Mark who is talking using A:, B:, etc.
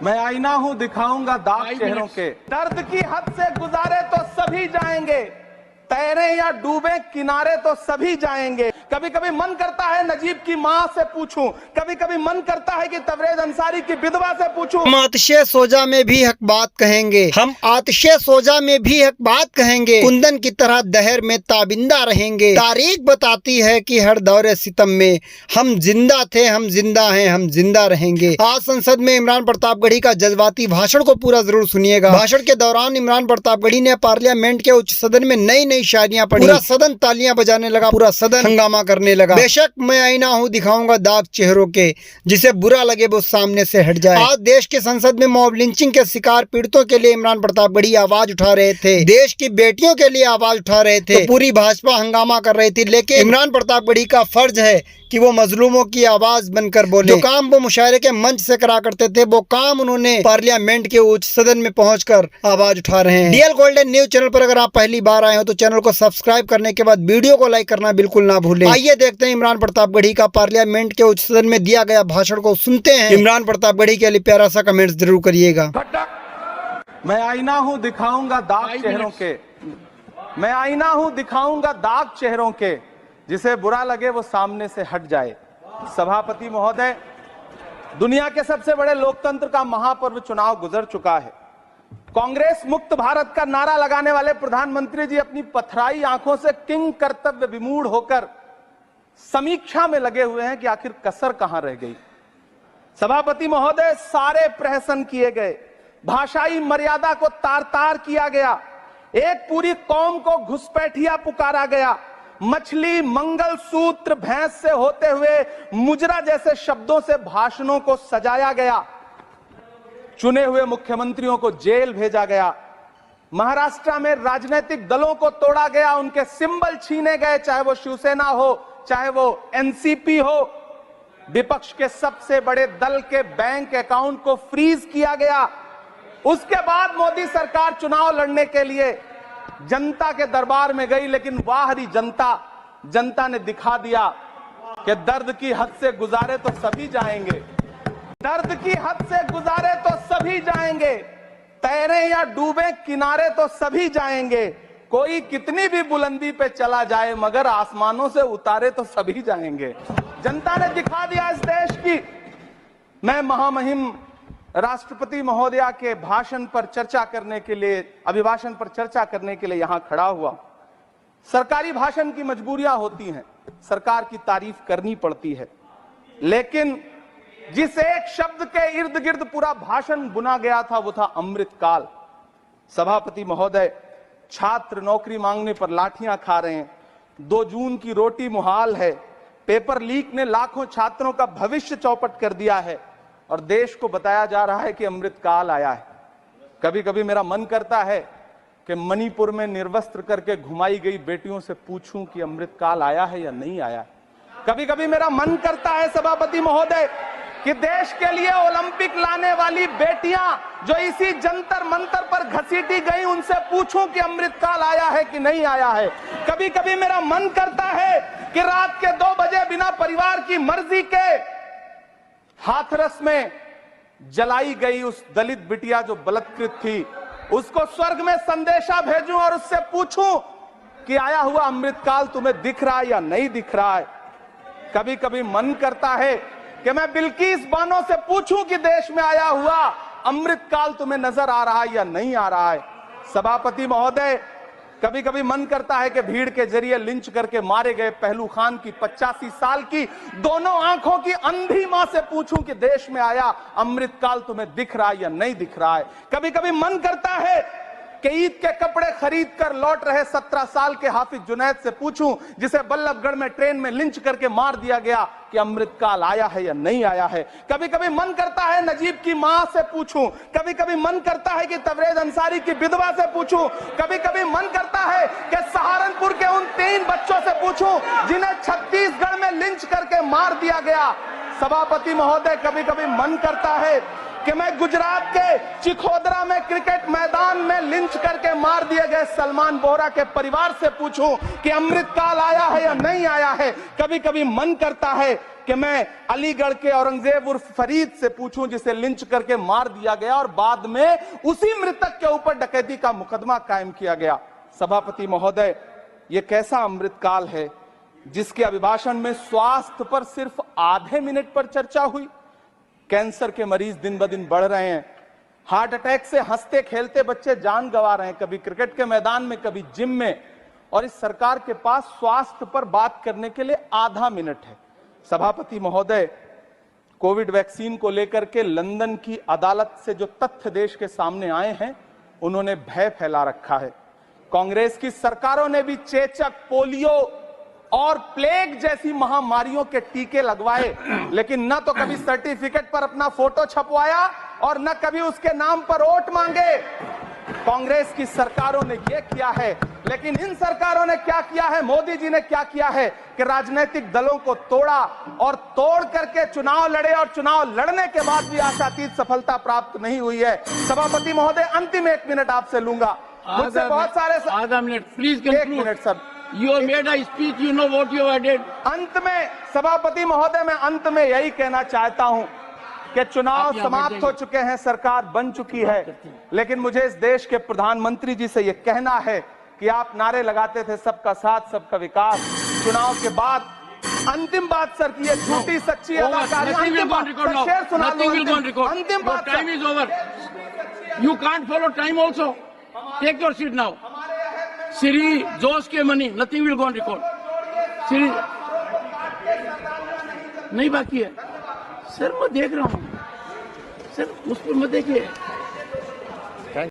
A: मैं आईना हूं, दिखाऊंगा दाग चेहरों के। दर्द की हद से गुजारे तो सभी जाएंगे, तैरे या डूबे किनारे तो सभी जाएंगे। कभी कभी मन करता है नजीब की माँ से पूछूं, कभी कभी मन करता है कि तबरेज अंसारी की विधवा से पूछूं।
B: हम आतिशे सोजा में भी हक बात कहेंगे, हम आतिशे सोजा में भी हक बात कहेंगे, कुंदन की तरह दहर में ताबिंदा रहेंगे। तारीख बताती है कि हर दौरे सितम में हम जिंदा थे, हम जिंदा हैं, हम जिंदा रहेंगे। आज संसद में इमरान प्रतापगढ़ी का जज्बाती भाषण को पूरा जरूर सुनिएगा। भाषण के दौरान इमरान प्रतापगढ़ी ने पार्लियामेंट के उच्च सदन में नई नई शायरियां पढ़ी। पूरा सदन तालियां बजाने लगा, पूरा सदन हंगामा करने लगा। बेशक मैं आईना हूं, दिखाऊंगा दाग चेहरों के, जिसे बुरा लगे वो सामने से हट जाए। आज देश की संसद में मॉब लिंचिंग के शिकार पीड़ितों के लिए इमरान प्रतापगढ़ी आवाज उठा रहे थे, देश की बेटियों के लिए आवाज उठा रहे थे, तो पूरी भाजपा हंगामा कर रही थी। लेकिन इमरान प्रतापगढ़ी का फर्ज है कि वो मजलूमों की आवाज बनकर बोले। जो काम वो मुशायरे के मंच से करा करते थे, वो काम उन्होंने पार्लियामेंट के उच्च सदन में पहुंचकर आवाज उठा रहे हैं। डीएल गोल्डन न्यूज चैनल पर अगर आप पहली बार आए हो तो चैनल को सब्सक्राइब करने के बाद वीडियो को लाइक करना बिल्कुल ना भूलें। आइए देखते हैं इमरान प्रतापगढ़ी का पार्लियामेंट के उच्च सदन में दिया गया भाषण को सुनते हैं। इमरान प्रतापगढ़ी के लिए प्यारा सा कमेंट जरूर करिएगा।
A: मैं आईना हूं, दिखाऊंगा दाग चेहरों के। मैं आईना हूं, दिखाऊंगा दाग चेहरों के, जिसे बुरा लगे वो सामने से हट जाए। सभापति महोदय, दुनिया के सबसे बड़े लोकतंत्र का महापर्व चुनाव गुजर चुका है। कांग्रेस मुक्त भारत का नारा लगाने वाले प्रधानमंत्री जी अपनी पथराई आंखों से किंग कर्तव्य विमूढ़ होकर समीक्षा में लगे हुए हैं कि आखिर कसर कहां रह गई। सभापति महोदय, सारे प्रहसन किए गए, भाषाई मर्यादा को तार तार किया गया, एक पूरी कौम को घुसपैठिया पुकारा गया, मछली, मंगल सूत्र, भैंस से होते हुए मुजरा जैसे शब्दों से भाषणों को सजाया गया, चुने हुए मुख्यमंत्रियों को जेल भेजा गया, महाराष्ट्र में राजनीतिक दलों को तोड़ा गया, उनके सिंबल छीने गए, चाहे वो शिवसेना हो, चाहे वो एनसीपी हो, विपक्ष के सबसे बड़े दल के बैंक अकाउंट को फ्रीज किया गया। उसके बाद मोदी सरकार चुनाव लड़ने के लिए जनता के दरबार में गई, लेकिन वाहरी जनता ने दिखा दिया कि दर्द की हद से गुजारे तो सभी जाएंगे, दर्द की हद से गुजारे तो सभी जाएंगे, तैरे या डूबे किनारे तो सभी जाएंगे, कोई कितनी भी बुलंदी पे चला जाए मगर आसमानों से उतारे तो सभी जाएंगे। जनता ने दिखा दिया इस देश की। मैं महामहिम राष्ट्रपति महोदया के भाषण पर चर्चा करने के लिए, अभिभाषण पर चर्चा करने के लिए यहां खड़ा हुआ। सरकारी भाषण की मजबूरियां होती हैं, सरकार की तारीफ करनी पड़ती है, लेकिन जिस एक शब्द के इर्द गिर्द पूरा भाषण बुना गया था वो था अमृतकाल। सभापति महोदय, छात्र नौकरी मांगने पर लाठियां खा रहे हैं, 2 जून की रोटी मुहाल है, पेपर लीक ने लाखों छात्रों का भविष्य चौपट कर दिया है और देश को बताया जा रहा है कि अमृतकाल आया है। कभी कभी मेरा मन करता है कि मणिपुर में निर्वस्त्र करके घुमाई गई बेटियों से पूछूं कि अमृतकाल आया है या नहीं आया है। कभी कभी मेरा मन करता है सभापति महोदय कि देश के लिए ओलंपिक लाने वाली बेटियां जो इसी जंतर मंतर पर घसीटी गई, उनसे पूछूं कि अमृतकाल आया है कि नहीं आया है। कभी कभी मेरा मन करता है कि रात के 2 बजे बिना परिवार की मर्जी के हाथरस में जलाई गई उस दलित बिटिया जो बलात्कृत थी, उसको स्वर्ग में संदेशा भेजूं और उससे पूछूं कि आया हुआ अमृतकाल तुम्हें दिख रहा है या नहीं दिख रहा है। कभी कभी मन करता है कि मैं बिल्किस बानो से पूछूं कि देश में आया हुआ अमृतकाल तुम्हें नजर आ रहा है या नहीं आ रहा है। सभापति महोदय, कभी कभी मन करता है कि भीड़ के जरिए लिंच करके मारे गए पहलू खान की 85 साल की दोनों आंखों की अंधी मां से पूछूं कि देश में आया अमृतकाल तुम्हें दिख रहा है या नहीं दिख रहा है। कभी कभी मन करता है कि ईद के कपड़े खरीद कर लौट रहे 17 साल के हाफिज जुनैद से पूछूं, जिसे बल्लभगढ़ में ट्रेन में लिंच करके मार दिया गया, कि अमृतकाल आया है या नहीं आया है। कभी कभी मन करता है नजीब की मां से पूछूं, कभी कभी मन करता है कि तबरेज अंसारी की विधवा से पूछूं, कभी कभी मन करता है कि सहारनपुर के उन 3 बच्चों से पूछूं जिन्हें छत्तीसगढ़ में लिंच करके मार दिया गया। सभापति महोदय, कभी कभी मन करता है कि मैं गुजरात के चिखोदरा में क्रिकेट मैदान में लिंच करके मार दिए गए सलमान बोहरा के परिवार से पूछूं कि अमृतकाल आया है या नहीं आया है। कभी कभी मन करता है कि मैं अलीगढ़ के औरंगजेब उर्फ फरीद से पूछूं जिसे लिंच करके मार दिया गया और बाद में उसी मृतक के ऊपर डकैती का मुकदमा कायम किया गया। सभापति महोदय, यह कैसा अमृतकाल है जिसके अभिभाषण में स्वास्थ्य पर सिर्फ आधे मिनट पर चर्चा हुई। कैंसर के मरीज दिन ब दिन बढ़ रहे हैं, हार्ट अटैक से हंसते खेलते बच्चे जान गंवा रहे हैं, कभी क्रिकेट के मैदान में कभी जिम में, और इस सरकार के पास स्वास्थ्य पर बात करने के लिए आधा मिनट है। सभापति महोदय, कोविड वैक्सीन को लेकर के लंदन की अदालत से जो तथ्य देश के सामने आए हैं, उन्होंने भय फैला रखा है। कांग्रेस की सरकारों ने भी चेचक, पोलियो और प्लेग जैसी महामारियों के टीके लगवाए, लेकिन न तो कभी सर्टिफिकेट पर अपना फोटो छपवाया और न कभी उसके नाम पर वोट मांगे। कांग्रेस की सरकारों ने यह किया है, लेकिन इन सरकारों ने क्या किया है, मोदी जी ने क्या किया है कि राजनीतिक दलों को तोड़ा और तोड़ करके चुनाव लड़े, और चुनाव लड़ने के बाद भी आशातीत सफलता प्राप्त नहीं हुई है। सभापति महोदय, अंतिम 1 मिनट आपसे लूंगा, मुझसे बहुत सारे
C: आधा minute please.
A: 1 minute sir.
C: You have made a speech, you know what you have did.
A: अंत में सभापति महोदय, मैं अंत में यही कहना चाहता हूं कि चुनाव समाप्त हो चुके हैं, सरकार बन चुकी है, लेकिन मुझे इस देश के प्रधानमंत्री जी से यह कहना है कि आप नारे लगाते थे सबका साथ सबका विकास। चुनाव के बाद अंतिम बात सर की ये झूठी सच्ची अदाकारी, अंतिम बात शेर सुना दो, अंतिम बात।
C: Time is over. You can't follow time also. Take your seat now. Siri, Josh के money, nothing will go on record. Siri, नहीं बाकी है सर, मैं देख रहा हूँ सर, उस पर मत देखिए।